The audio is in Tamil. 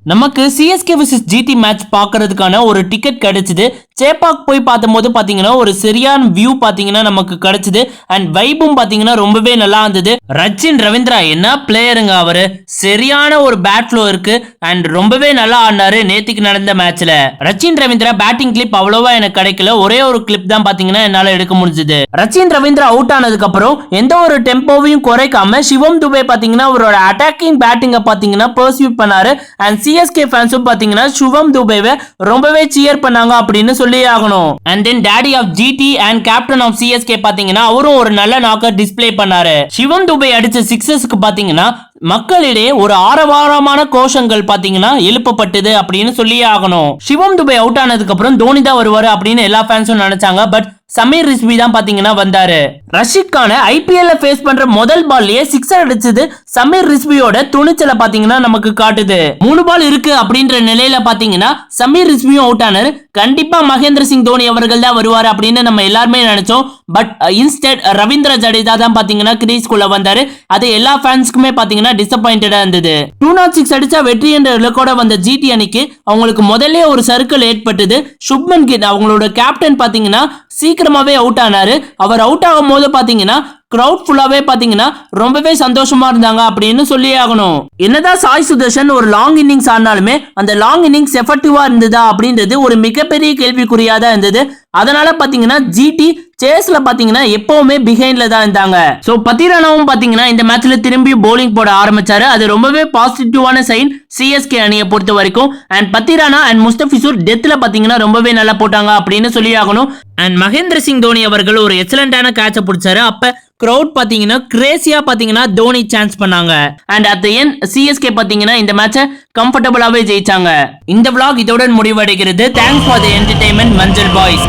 நமக்கு சிஎஸ்கே vs ஜிடி மேட்ச் பாக்குறதுக்கான ஒரு டிக்கெட் கிடைச்சது. சேப்பாக் போய் பார்த்தபோது பாத்தீங்கன்னா ஒரு சரியான வியூ பாத்தீங்கன்னா நமக்கு கிடைச்சது. அண்ட் வைபும் பாத்தீங்கன்னா ரொம்பவே நல்லா இருந்தது. ரச்சின் ரவீந்திரா என்ன பிளேயருங்க, அவரு சரியான ஒரு பேட் ஃப்ளோ இருக்கு. அண்ட் ரொம்பவே நல்லா ஆடினாரு நேத்திக்கு நடந்த மேட்ச்ல. ரச்சின் ரவீந்திரா பேட்டிங் கிளிப் அவ்வளவா எனக்கு கிடைக்கல. ஒரே ஒரு கிளிப் தான் பாத்தீங்கன்னா என்னால எடுக்க முடிஞ்சது. ரச்சின் ரவீந்திரா அவுட் ஆனதுக்கு அப்புறம் எந்த ஒரு டெம்போவையும் குறைக்காம சிவம் துபே பாத்தீங்கன்னா அவரோட அட்டாக்கிங் பேட்டிங்க பாத்தீங்கன்னா பர்சியூட் பண்ணாரு. அண்ட் சிஎஸ்கே ஃபேன்ஸும் பாத்தீங்கன்னா சிவம் துபேவை ரொம்பவே சியர் பண்ணாங்க அப்படின்னு சொல்லி ஆகணும். And then daddy of GT and captain of CSK பாத்தீங்கன்னா அவரும் ஒரு நல்ல நாக்கர் டிஸ்ப்ளே பண்ணாரு. சிவம் துபே அடிச்ச சிக்ஸஸ்க்கு பாத்தீங்கன்னா மக்களிடையே ஒரு ஆரவாரமான கோஷங்கள் பாத்தீங்கன்னா எழுப்பப்பட்டது அப்படின்னு சொல்லி ஆகணும். சிவம் துபே அவுட் ஆனதுக்கு அப்புறம் தோனி தான் வருவாரு அப்படின்னு எல்லா ஃபேன்ஸும் நினைச்சாங்க. பட் சமீர் ரிஸ்வி தான் பாத்தீங்கன்னா வந்தாரு. ரஷித் கான ஐபிஎல்ல ஃபேஸ் பண்ற முதல் பால்லயே சிக்ஸர் அடிச்சது சமீர் ரிஸ்வியோட துணிச்சலை பாத்தீங்கன்னா நமக்கு காட்டுது. 3 பால் இருக்கு அப்படின்ற நிலையில பாத்தீங்கன்னா சமீர் ரிஸ்வியும் அவுட் ஆனாரு. கண்டிப்பா மகேந்திர சிங் தோனி அவர்கள் தான் வருவாரு அப்படின்னு நம்ம எல்லாருமே நினைச்சோம். பட் இன்ஸ்டெட் ரவீந்திர ஜடேஜா தான் பாத்தீங்கன்னா கிரீஸ்குள்ள வந்தாரு. அது எல்லா ஃபேன்ஸ்க்குமே பாத்தீங்கன்னா டிசப்பாயிண்டடா இருந்தது. 206 அடிச்சா வெற்றி என்ற இலக்கோட வந்த ஜிடி அணிக்கு அவங்களுக்கு முதல்ல ஒரு சர்க்கிள் ஏற்பட்டது. சுப்மன் கில் அவங்களோட கேப்டன் பாத்தீங்கன்னா சீக்கிரமாவே அவுட் ஆனாரு. அவர் அவுட் ஆகும் போது பாத்தீங்கன்னா கிரவுட் ஃபுல்லாவே பாத்தீங்கன்னா ரொம்பவே சந்தோஷமா இருந்தாங்க அப்படின்னு சொல்லி ஆகணும். என்னதான் சாய் சுதர்ஷன் ஒரு லாங் இன்னிங்ஸ் ஆனாலுமே அந்த லாங் இன்னிங்ஸ் எஃபெக்டிவா இருந்ததா அப்படின்றது ஒரு மிகப்பெரிய கேள்விக்குறியா தான் இருந்தது. அதனால பாத்தீங்கன்னா ஜிடி சேஸ்ல பாத்தீங்கன்னா எப்பவுமே பிஹைண்ட்ல தான் இருந்தாங்க. சோ பத்திரானாவும் பாத்தீங்கன்னா இந்த மேட்ச்ல திரும்பி போலிங் போட ஆரம்பிச்சாரு. அது ரொம்பவே பாசிட்டிவான சைன் சிஎஸ்கே அணியை பொறுத்த வரைக்கும். அண்ட் பத்திரானா அண்ட் முஸ்தபிசூர் டெத்ல பாத்தீங்கன்னா ரொம்பவே நல்லா போட்டாங்க அப்படின்னு சொல்லி ஆகணும். அண்ட் மகேந்திர சிங் தோனி அவர்கள் ஒரு எக்ஸலண்டான கேட்ச பிடிச்சாரு. அப்ப கிரவுட் பாத்தீங்கன்னா கிரேசியா பாத்தீங்கன்னா தோனி சான்ஸ் பண்ணாங்க. And at the end CSK பாத்தீங்கன்னா இந்த மேட்சை கம்ஃபர்டபுளாவே ஜெயிச்சாங்க. இந்த vlog இதோட முடிவடைகிறது. தேங்க்ஸ் ஃபார் தி என்டர்டெயின்மெண்ட் மஞ்சள் பாய்ஸ்.